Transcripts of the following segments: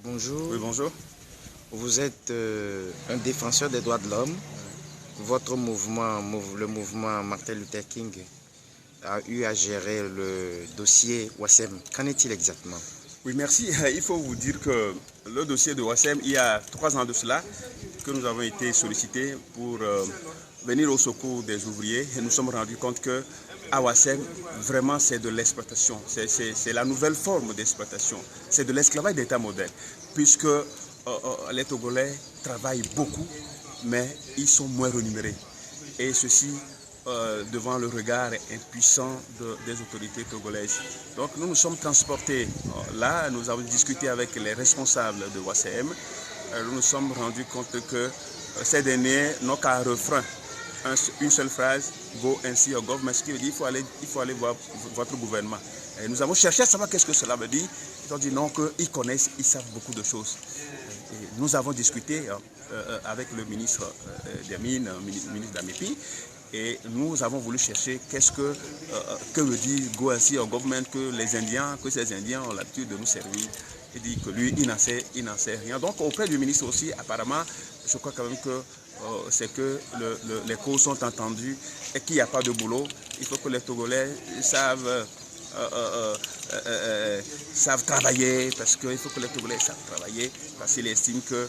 Bonjour, Oui, bonjour. vous êtes un défenseur des droits de l'homme. Votre mouvement, le mouvement Martin Luther King, a eu à gérer le dossier Ouassem. Qu'en est-il exactement? Oui, merci. Il faut vous dire que le dossier de Ouassem, il y a 3 ans de cela, que nous avons été sollicités pour venir au secours des ouvriers. Et nous sommes rendus compte que à Ouassem, vraiment, c'est de l'exploitation. C'est la nouvelle forme d'exploitation. C'est de l'esclavage d'état modèle, puisque les Togolais travaillent beaucoup, mais ils sont moins rémunérés. Et ceci devant le regard impuissant des autorités togolaises. Donc nous nous sommes transportés là, nous avons discuté avec les responsables de Ouassem. Nous nous sommes rendus compte que ces derniers n'ont qu'un refrain, une seule phrase, go ainsi au government, ce qui veut dire il faut aller voir votre gouvernement. Et nous avons cherché à savoir qu'est-ce que cela veut dire. Ils ont dit non, qu'ils connaissent, ils savent beaucoup de choses. Et nous avons discuté avec le ministre des Mines, ministre d'Amépi, et nous avons voulu chercher que veut dire go ainsi au government, que ces Indiens ont l'habitude de nous servir. Il dit que lui, il n'en sait rien. Donc auprès du ministre aussi, apparemment, je crois quand même que c'est que les causes sont entendues et qu'il n'y a pas de boulot. Il faut que les Togolais savent travailler, parce qu'il faut que les Togolais savent travailler, parce qu'ils estiment que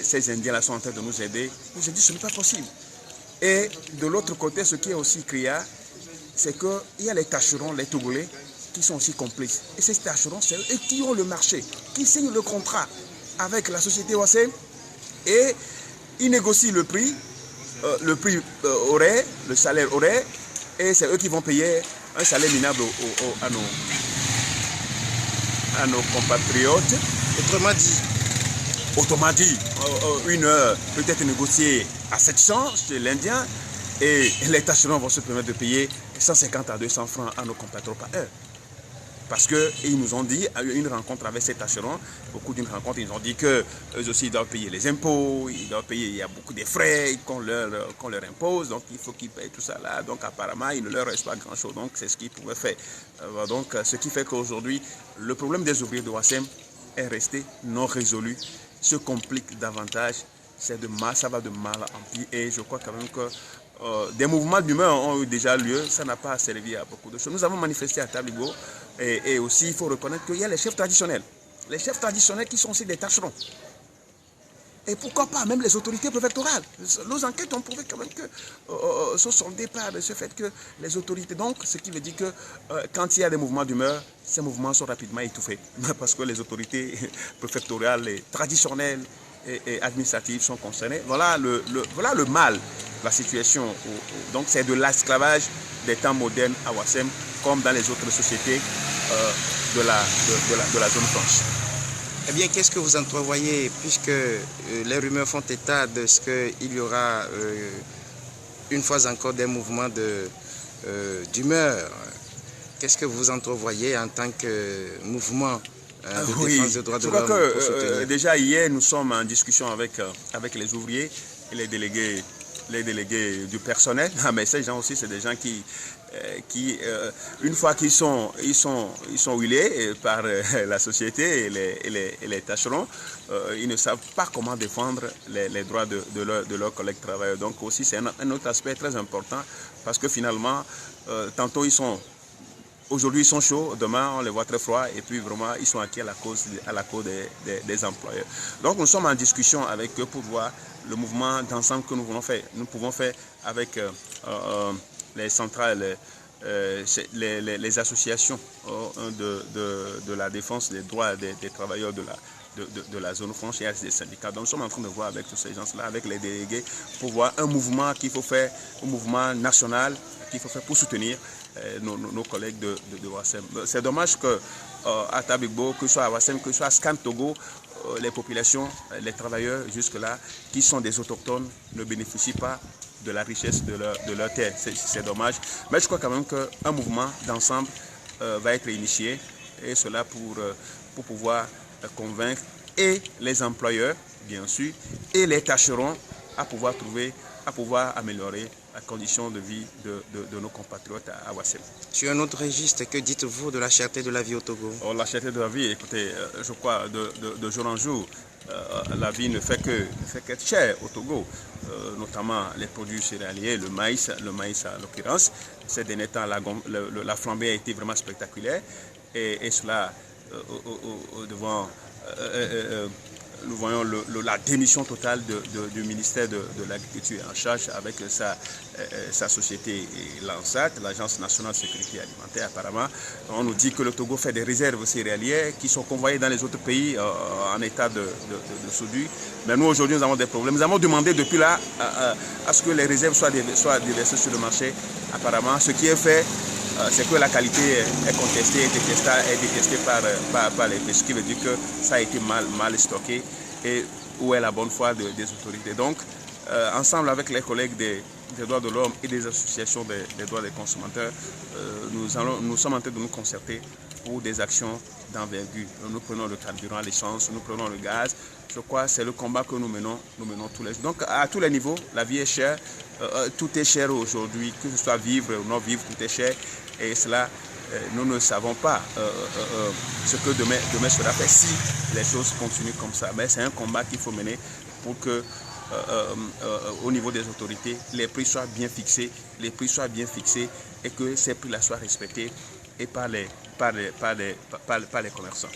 ces Indiens-là sont en train de nous aider. J'ai dit, ce n'est pas possible. Et de l'autre côté, ce qui est aussi criard, c'est qu'il y a les tâcherons, les Togolais, qui sont aussi complices. Et ces tâcherons, c'est eux qui ont le marché, qui signent le contrat avec la société Ouassem, et ils négocient le prix horaire, le salaire horaire, et c'est eux qui vont payer un salaire minable à nos compatriotes. Autrement dit, une heure peut être négociée à 700 chez l'Indien, et les tâcherons vont se permettre de payer 150 à 200 francs à nos compatriotes par heure. Parce qu'ils nous ont dit, à une rencontre avec ces tâcherons, ils nous ont dit qu'eux aussi ils doivent payer les impôts, ils doivent payer, il y a beaucoup de frais qu'on leur impose, donc il faut qu'ils payent tout ça là. Donc apparemment, il ne leur reste pas grand-chose, donc c'est ce qu'ils pouvaient faire. Donc ce qui fait qu'aujourd'hui, le problème des ouvriers de Ouassem est resté non résolu, se complique davantage, ça va de mal en pis, et je crois quand même que des mouvements d'humeur ont eu déjà lieu, ça n'a pas servi à beaucoup de choses. Nous avons manifesté à Tabligo, et aussi il faut reconnaître qu'il y a les chefs traditionnels qui sont aussi des tâcherons. Et pourquoi pas même les autorités préfectorales. Nos enquêtes ont prouvé quand même que sont sondées par ce fait que les autorités, donc ce qui veut dire que quand il y a des mouvements d'humeur, ces mouvements sont rapidement étouffés, parce que les autorités préfectorales et traditionnelles et administratives sont concernées. Voilà le mal, la situation. Donc c'est de l'esclavage des temps modernes à Ouassem, comme dans les autres sociétés de la zone franche. Eh bien, qu'est-ce que vous entrevoyez, puisque les rumeurs font état de ce qu'il y aura une fois encore des mouvements d'humeur? Qu'est-ce que vous entrevoyez en tant que mouvement de défense des droits de l'homme? Je crois que déjà hier, nous sommes en discussion avec les ouvriers et les délégués du personnel. Ah, mais ces gens aussi, c'est des gens qui une fois qu'ils sont huilés par la société et les tâcherons, ils ne savent pas comment défendre les droits de leurs collègues travailleurs. Donc aussi, c'est un autre aspect très important, parce que finalement, tantôt aujourd'hui ils sont chauds, demain on les voit très froids, et puis vraiment ils sont acquis à la cause des employeurs. Donc nous sommes en discussion avec eux pour voir le mouvement d'ensemble que nous pouvons faire avec les centrales, les associations de la défense des droits des travailleurs de la zone franche et des syndicats. Donc nous sommes en train de voir avec tous ces gens-là, avec les délégués, pour voir un mouvement qu'il faut faire, un mouvement national qu'il faut faire pour soutenir nos collègues de Ouassem. C'est dommage qu'à Tabligo, que ce soit à Ouassem, que ce soit à Skan Togo, les populations, les travailleurs jusque-là, qui sont des autochtones, ne bénéficient pas de la richesse de leur terre. C'est dommage. Mais je crois quand même qu'un mouvement d'ensemble va être initié, et cela pour pouvoir convaincre et les employeurs, bien sûr, et les tâcherons à pouvoir trouver à pouvoir améliorer la condition de vie de nos compatriotes à Ouassem. Sur un autre registre, que dites-vous de la cherté de la vie au Togo? La cherté de la vie, écoutez, je crois de jour en jour, la vie ne fait qu'être chère au Togo, notamment les produits céréaliers, le maïs à l'occurrence. Ces derniers temps, la flambée a été vraiment spectaculaire et cela devant... nous voyons la démission totale du ministère de l'Agriculture en charge avec sa société Lansat, l'Agence nationale de sécurité alimentaire apparemment. On nous dit que le Togo fait des réserves céréalières qui sont convoyées dans les autres pays en état de soudure. Mais nous aujourd'hui nous avons des problèmes. Nous avons demandé depuis là à ce que les réserves soient déversées sur le marché. Apparemment, ce qui est fait, c'est que la qualité est contestée, est détestée par les pêches, ce qui veut dire que ça a été mal stocké et où est la bonne foi des autorités. Donc, ensemble avec les collègues des droits de l'homme et des associations des droits des consommateurs, nous sommes en train de nous concerter pour des actions d'envergure. Nous prenons le carburant, l'essence, nous prenons le gaz. Je crois que c'est le combat que nous menons tous les jours. Donc, à tous les niveaux, la vie est chère. Tout est cher aujourd'hui, que ce soit vivre ou non vivre, tout est cher. Et cela, nous ne savons pas ce que demain sera fait si les choses continuent comme ça. Mais c'est un combat qu'il faut mener pour que, au niveau des autorités, les prix soient bien fixés, et que ces prix-là soient respectés et par les commerçants.